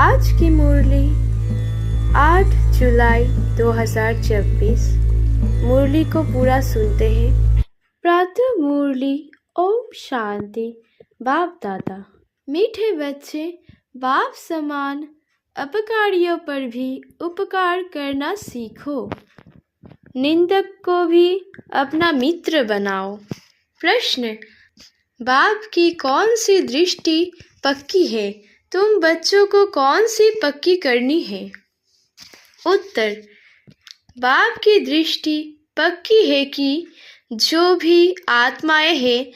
आज की मुरली 8 जुलाई 2024। मुरली को पूरा सुनते हैं। प्रातः मुरली। ओम शांति। बाप दादा, मीठे बच्चे, बाप समान अपकारियों पर भी उपकार करना सीखो। निंदक को भी अपना मित्र बनाओ। प्रश्न: बाप की कौन सी दृष्टि पक्की है? तुम बच्चों को कौन सी पक्की करनी है? उत्तर: बाप की दृष्टि पक्की है कि जो भी आत्माएं हैं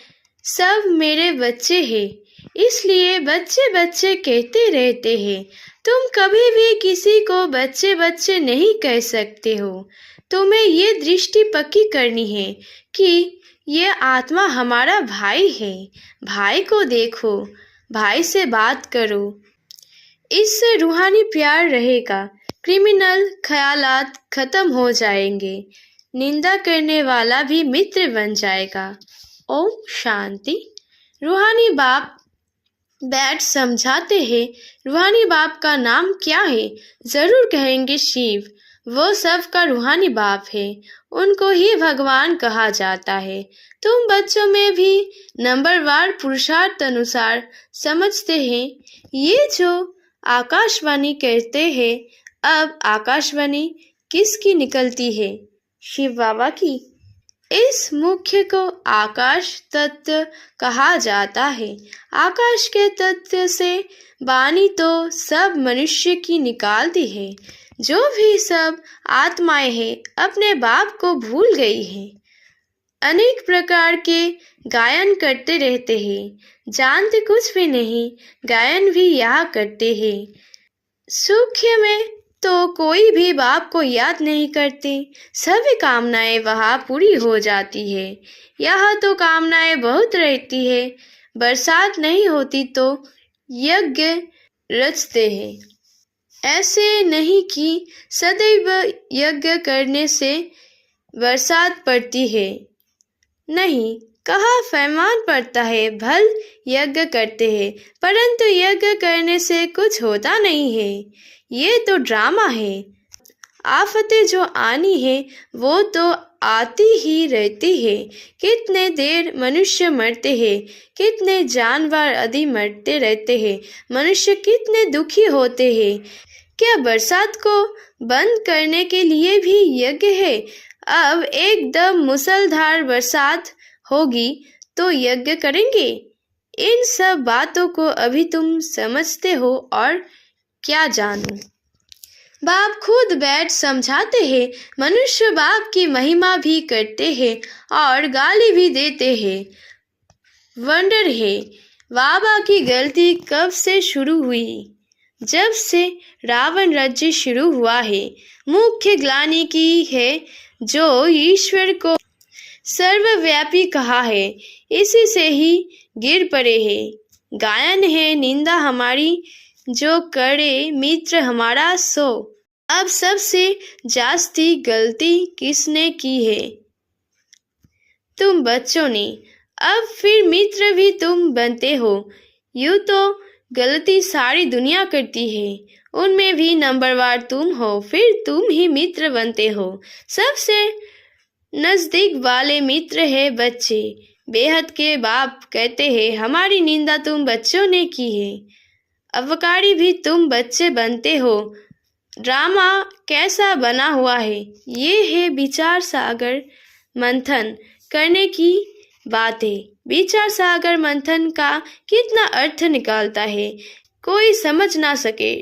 सब मेरे बच्चे हैं, इसलिए बच्चे बच्चे कहते रहते हैं। तुम कभी भी किसी को बच्चे बच्चे नहीं कह सकते हो। तुम्हें ये दृष्टि पक्की करनी है कि ये आत्मा हमारा भाई है। भाई को देखो, भाई से बात करो, इससे रूहानी प्यार रहेगा। क्रिमिनल ख्यालात खत्म हो जाएंगे। निंदा करने वाला भी मित्र बन जाएगा। ओम शांति। रूहानी बाप बैठ समझाते हैं। रूहानी बाप का नाम क्या है? जरूर कहेंगे शिव। वो सबका रूहानी बाप है, उनको ही भगवान कहा जाता है। तुम बच्चों में भी नंबरवार पुरुषार्थ अनुसार समझते हैं। ये जो आकाशवाणी कहते हैं, अब आकाशवाणी किसकी निकलती है? शिव बाबा की। इस मुख्य को आकाश तत्व कहा जाता है। आकाश के तत्व से वाणी तो सब मनुष्य की निकालती है। जो भी सब आत्माएं हैं अपने बाप को भूल गई हैं। अनेक प्रकार के गायन करते रहते हैं, जानते कुछ भी नहीं, गायन भी यहाँ करते हैं। सूक्ष्म में तो कोई भी बाप को याद नहीं करते। सभी कामनाएं वहाँ पूरी हो जाती है। यहाँ तो कामनाएं बहुत रहती है। बरसात नहीं होती तो यज्ञ रचते हैं। ऐसे नहीं कि सदैव यज्ञ करने से बरसात पड़ती है। नहीं, कहा फैमान पड़ता है, भल यज्ञ करते हैं, परंतु यज्ञ करने से कुछ होता नहीं है। ये तो ड्रामा है। आफतें जो आनी है वो तो आती ही रहती है। कितने देर मनुष्य मरते हैं, कितने जानवर आदि मरते रहते हैं। मनुष्य कितने दुखी होते हैं। क्या बरसात को बंद करने के लिए भी यज्ञ है? अब एकदम मूसलाधार बरसात होगी तो यज्ञ करेंगे? इन सब बातों को अभी तुम समझते हो और क्या जानूं? बाप खुद बैठ समझाते हैं। मनुष्य बाप की महिमा भी करते हैं और गाली भी देते हैं। वंडर है, बाबा की गलती कब से शुरू हुई? जब से रावण राज्य शुरू हुआ है। मुख्य ग्लानि की है जो ईश्वर को सर्वव्यापी कहा है, इसी से ही गिर पड़े हैं। गायन है, निंदा हमारी जो करे मित्र हमारा सो। अब सबसे जास्ती गलती किसने की है? तुम बच्चों ने। अब फिर मित्र भी तुम बनते हो। यूँ तो गलती सारी दुनिया करती है, उनमें भी नंबरवार तुम हो, फिर तुम ही मित्र बनते हो। सबसे नजदीक वाले मित्र है बच्चे। बेहद के बाप कहते हैं हमारी निंदा तुम बच्चों ने की है। अवकारी भी तुम बच्चे बनते हो। ड्रामा कैसा बना हुआ है? ये है विचार सागर मंथन करने की बात है। विचार सागर मंथन का कितना अर्थ निकालता है कोई समझ ना सके।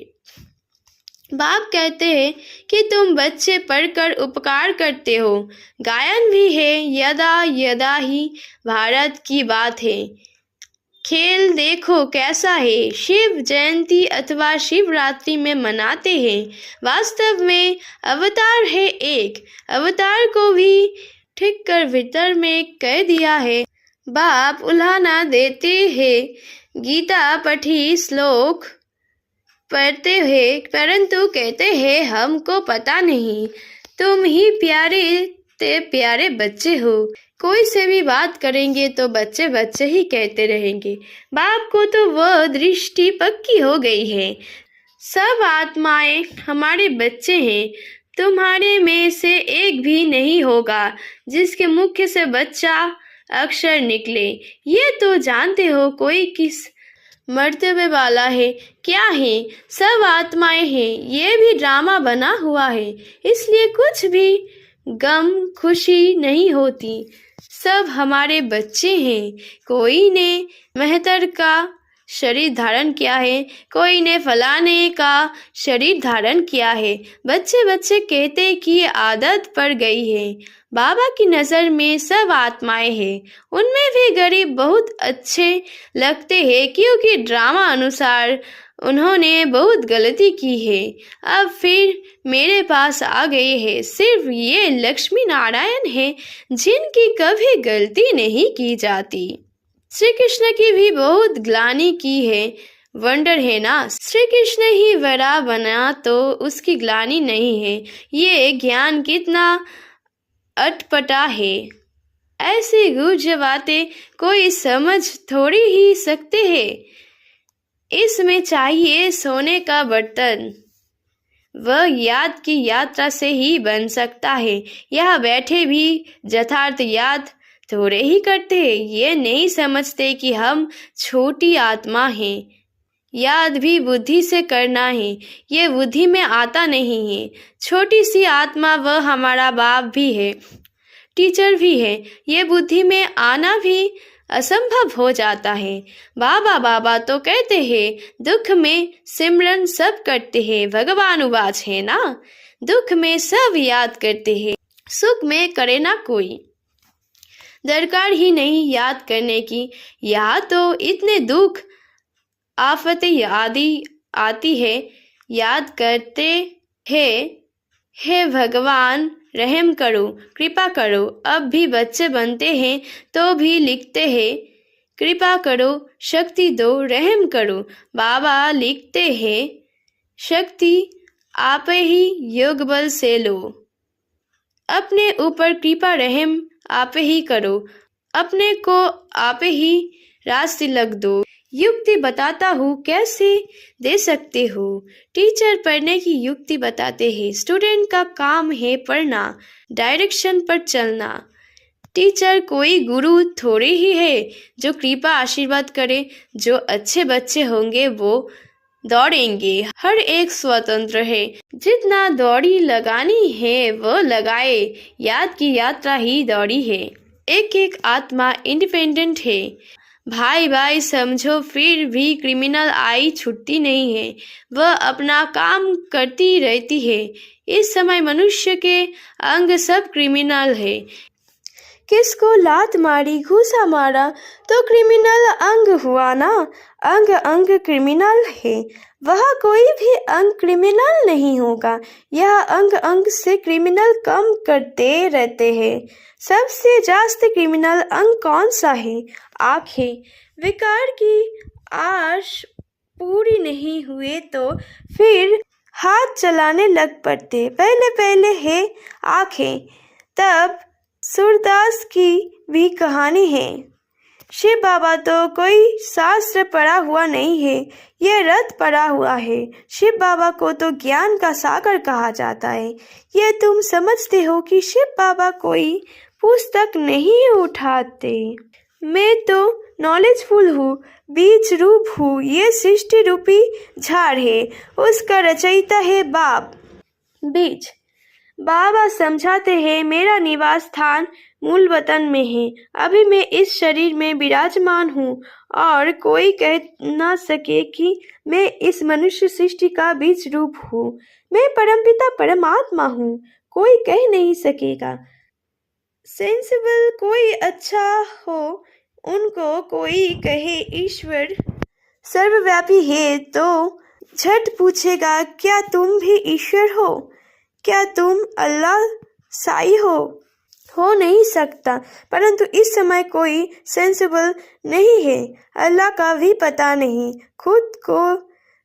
बाप कहते हैं कि तुम बच्चे पढ़कर उपकार करते हो। गायन भी है, यदा यदा ही भारत की बात है। खेल देखो कैसा है। शिव जयंती अथवा शिवरात्रि में मनाते हैं। वास्तव में अवतार है एक। अवतार को भी ठीक कर भीतर में कह दिया है। बाप उल्हाना देते हैं। गीता पढ़ी, श्लोक पढ़ते हैं, परंतु कहते हैं हमको पता नहीं। तुम ही प्यारे ते प्यारे बच्चे हो। कोई से भी बात करेंगे तो बच्चे बच्चे ही कहते रहेंगे। बाप को तो वह दृष्टि पक्की हो गई है। सब आत्माएं हमारे बच्चे हैं। तुम्हारे में से एक भी नहीं होगा जिसके मुख से बच्चा अक्षर निकले। ये तो जानते हो कोई किस मर्तबे वाला है। क्या है? सब आत्माएं हैं। ये भी ड्रामा बना हुआ है, इसलिए कुछ भी गम खुशी नहीं होती। सब हमारे बच्चे हैं। कोई ने मेहतर का शरीर धारण किया है, कोई ने फलाने का शरीर धारण किया है। बच्चे बच्चे कहते कि ये आदत पड़ गई है। बाबा की नज़र में सब आत्माएं हैं। उनमें भी गरीब बहुत अच्छे लगते हैं, क्योंकि ड्रामा अनुसार उन्होंने बहुत गलती की है। अब फिर मेरे पास आ गए हैं। सिर्फ ये लक्ष्मी नारायण है जिनकी कभी गलती नहीं की जाती। श्री कृष्ण की भी बहुत ग्लानि की है। वंडर है ना, श्री कृष्ण ही बड़ा बना तो उसकी ग्लानि नहीं है। ये ज्ञान कितना अटपटा है। ऐसी गुज बातें कोई समझ थोड़ी ही सकते हैं। इसमें चाहिए सोने का बर्तन। वह याद की यात्रा से ही बन सकता है। यह बैठे भी यथार्थ याद थोड़े ही करते हैं। ये नहीं समझते कि हम छोटी आत्मा हैं। याद भी बुद्धि से करना है, ये बुद्धि में आता नहीं है। छोटी सी आत्मा वह हमारा बाप भी है, टीचर भी है। ये बुद्धि में आना भी असंभव हो जाता है। बाबा बाबा तो कहते हैं, दुख में सिमरन सब करते हैं। भगवान उवाच है ना, दुख में सब याद करते हैं, सुख में करे ना कोई। दरकार ही नहीं याद करने की। यहाँ तो इतने दुख आफतें आदि आती है, याद करते हैं। हे भगवान रहम करो, कृपा करो। अब भी बच्चे बनते हैं तो भी लिखते हैं, कृपा करो, शक्ति दो, रहम करो। बाबा लिखते हैं, शक्ति आप ही योग बल से लो। अपने ऊपर कृपा रहम आप ही करो, अपने को आप ही रास्ते लग दो। युक्ति बताता हूँ, कैसे दे सकते हो। टीचर पढ़ने की युक्ति बताते हैं। स्टूडेंट का काम है पढ़ना, डायरेक्शन पर चलना। टीचर कोई गुरु थोड़े ही है जो कृपा आशीर्वाद करे। जो अच्छे बच्चे होंगे वो दौड़ेंगे। हर एक स्वतंत्र है, जितना दौड़ी लगानी है वो लगाए। याद की यात्रा ही दौड़ी है। एक एक आत्मा इंडिपेंडेंट है। भाई भाई समझो, फिर भी क्रिमिनल आई छुट्टी नहीं है। वह अपना काम करती रहती है। इस समय मनुष्य के अंग सब क्रिमिनल है। किसको लात मारी, घूसा मारा तो क्रिमिनल अंग हुआ ना। अंग अंग क्रिमिनल है। वह कोई भी अंग क्रिमिनल नहीं होगा। यह अंग अंग से क्रिमिनल कम करते रहते हैं। सबसे जास्त क्रिमिनल अंग कौन सा है? आँखें। विकार की आश पूरी नहीं हुए तो फिर हाथ चलाने लग पड़ते। पहले पहले है आँखें, तब सूरदास की भी कहानी है। शिव बाबा तो कोई शास्त्र पढ़ा हुआ नहीं है, यह रथ पढ़ा हुआ है। शिव बाबा को तो ज्ञान का सागर कहा जाता है। यह तुम समझते हो कि शिव बाबा कोई पुस्तक नहीं उठाते। मैं तो नॉलेजफुल हूँ, बीज रूप हूँ। ये सृष्टि रूपी झाड़ है, उसका रचयिता है बाप। बीज बाबा समझाते हैं, मेरा निवास स्थान मूल वतन में है। अभी मैं इस शरीर में विराजमान हूँ और कोई कह ना सके कि मैं इस मनुष्य सृष्टि का बीज रूप हूँ। मैं परमपिता परमात्मा हूँ, कोई कह नहीं सकेगा। सेंसिबल कोई अच्छा हो, उनको कोई कहे ईश्वर सर्वव्यापी है तो झट पूछेगा, क्या तुम भी ईश्वर हो? क्या तुम अल्लाह साई हो नहीं सकता। परंतु इस समय कोई सेंसिबल नहीं है। अल्लाह का भी पता नहीं। खुद को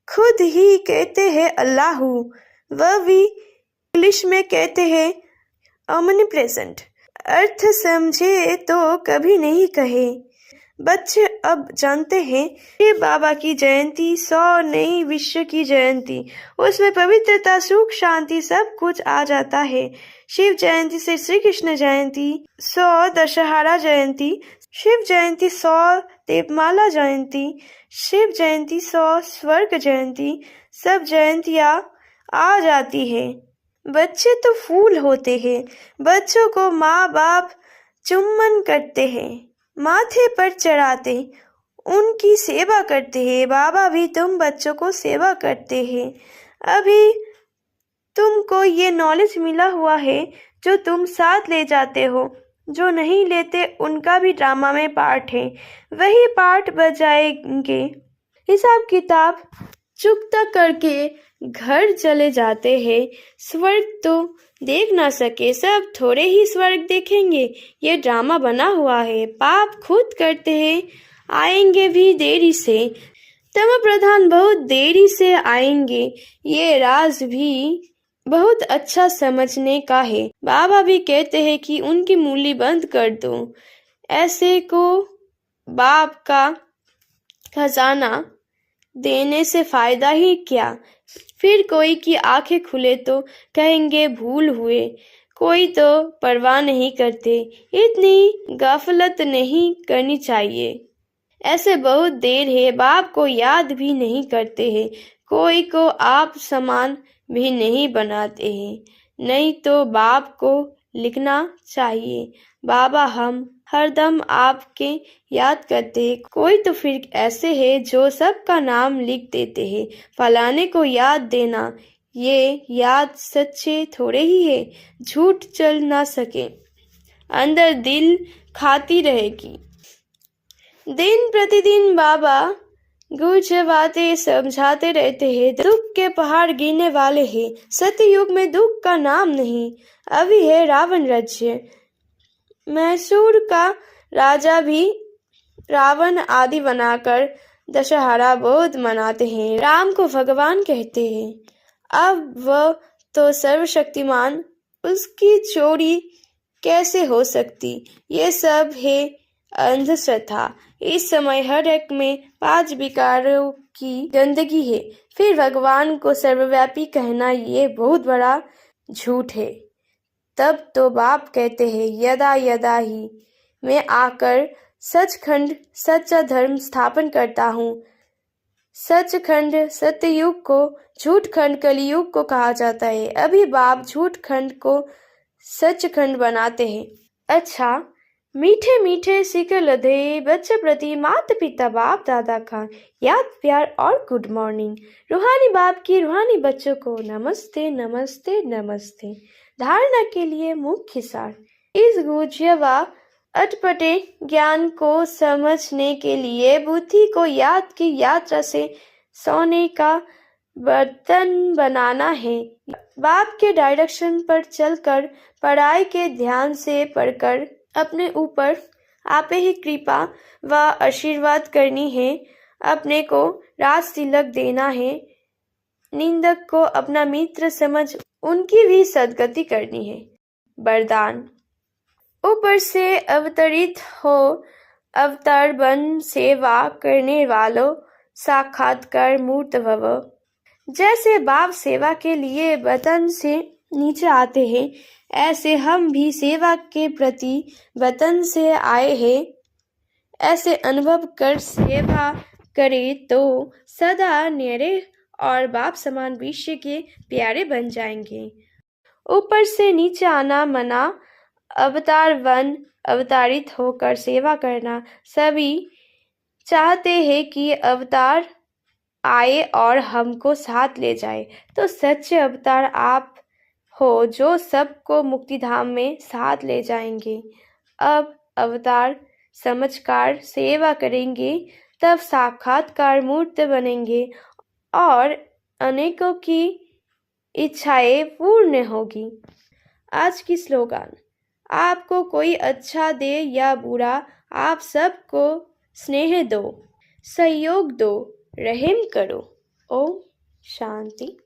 खुद ही कहते हैं अल्लाह हूँ। वह भी इंग्लिश में कहते हैं ओमनीप्रेजेंट। अर्थ समझे तो कभी नहीं कहे। बच्चे अब जानते हैं शिव बाबा की जयंती 100 नई विश्व की जयंती, उसमें पवित्रता सुख शांति सब कुछ आ जाता है। शिव जयंती से श्री कृष्ण जयंती 100 दशहरा जयंती, शिव जयंती 100 देवमाला जयंती, शिव जयंती 100 स्वर्ग जयंती, सब जयंतियाँ आ जाती है। बच्चे तो फूल होते हैं, बच्चों को माँ बाप चुम्बन करते हैं, माथे पर चढ़ाते, उनकी सेवा करते हैं। बाबा भी तुम बच्चों को सेवा करते हैं। अभी तुमको ये नॉलेज मिला हुआ है जो तुम साथ ले जाते हो, जो नहीं लेते उनका भी ड्रामा में पार्ट है, वही पार्ट बजाएंगे। हिसाब किताब चुकता करके घर चले जाते हैं। स्वर्ग तो देख ना सके, सब थोड़े ही स्वर्ग देखेंगे, ये ड्रामा बना हुआ है। पाप खुद करते हैं, आएंगे भी देरी से, तम प्रधान बहुत देरी से आएंगे, ये राज भी बहुत अच्छा समझने का है। बाबा भी कहते हैं कि उनकी मूली बंद कर दो, ऐसे को बाप का खजाना देने से फायदा ही क्या। फिर कोई की आंखें खुले तो कहेंगे भूल हुए, कोई तो परवाह नहीं करते। इतनी गफलत नहीं करनी चाहिए, ऐसे बहुत देर है, बाप को याद भी नहीं करते हैं, कोई को आप समान भी नहीं बनाते हैं। नहीं तो बाप को लिखना चाहिए, बाबा हम हरदम आपके याद करते हैं। कोई तो फिर ऐसे है जो सबका नाम लिख देते हैं, फलाने को याद देना, ये याद सच्चे थोड़े ही है, झूठ चल ना सके, अंदर दिल खाती रहेगी। दिन प्रतिदिन बाबा गुजवाते समझाते रहते हैं, दुख के पहाड़ गिरने वाले हैं, सतयुग में दुख का नाम नहीं। अभी है रावण राज्य, मैसूर का राजा भी रावण आदि बनाकर दशहरा बहुत मनाते हैं, राम को भगवान कहते हैं। अब वह तो सर्वशक्तिमान, उसकी चोरी कैसे हो सकती। ये सब है अंधश्रद्धा। इस समय हर एक में 5 विकारों की गंदगी है। फिर भगवान को सर्वव्यापी कहना ये बहुत बड़ा झूठ है। तब तो बाप कहते हैं यदा यदा ही मैं आकर सचखंड सच्चा धर्म स्थापन करता हूँ। सचखंड सत्ययुग को झूठखंड कलियुग को कहा जाता है। अभी बाप झूठखंड को सचखंड बनाते हैं। अच्छा, मीठे मीठे सिक्के लदे बच्चे प्रति माता पिता बाप दादा का याद प्यार और गुड मॉर्निंग। रूहानी बाप की रूहानी बच्चों को नमस्ते नमस्ते नमस्ते। धारणा के लिए मुख्य सार। इस गुज्य व अटपटे ज्ञान को समझने के लिए बुद्धि को याद की यात्रा से सोने का बर्तन बनाना है। बाप के डायरेक्शन पर चलकर पढ़ाई के ध्यान से पढ़कर अपने ऊपर आपे ही कृपा व आशीर्वाद करनी है। अपने को राज तिलक देना है। निंदक को अपना मित्र समझ उनकी भी सद्गति करनी है। वरदान। ऊपर से अवतरित हो अवतार बन सेवा करने वालों साक्षात्कार मूर्त भव। जैसे बाप सेवा के लिए वतन से नीचे आते हैं, ऐसे हम भी सेवा के प्रति वतन से आए हैं। ऐसे अनुभव कर सेवा करें तो सदा न्यारे और बाप समान विश्व के प्यारे बन जाएंगे। ऊपर से नीचे आना मना, अवतार वन अवतारित होकर सेवा करना। सभी चाहते हैं कि अवतार आए और हमको साथ ले जाए, तो सच्चे अवतार आप हो जो सबको मुक्तिधाम में साथ ले जाएंगे। अब अवतार समझकर सेवा करेंगे, तब साक्षात्कार मूर्त बनेंगे और अनेकों की इच्छाएं पूर्ण होगी। आज की स्लोगन। आपको कोई अच्छा दे या बुरा, आप सबको स्नेह दो, सहयोग दो, रहम करो। ओम शांति।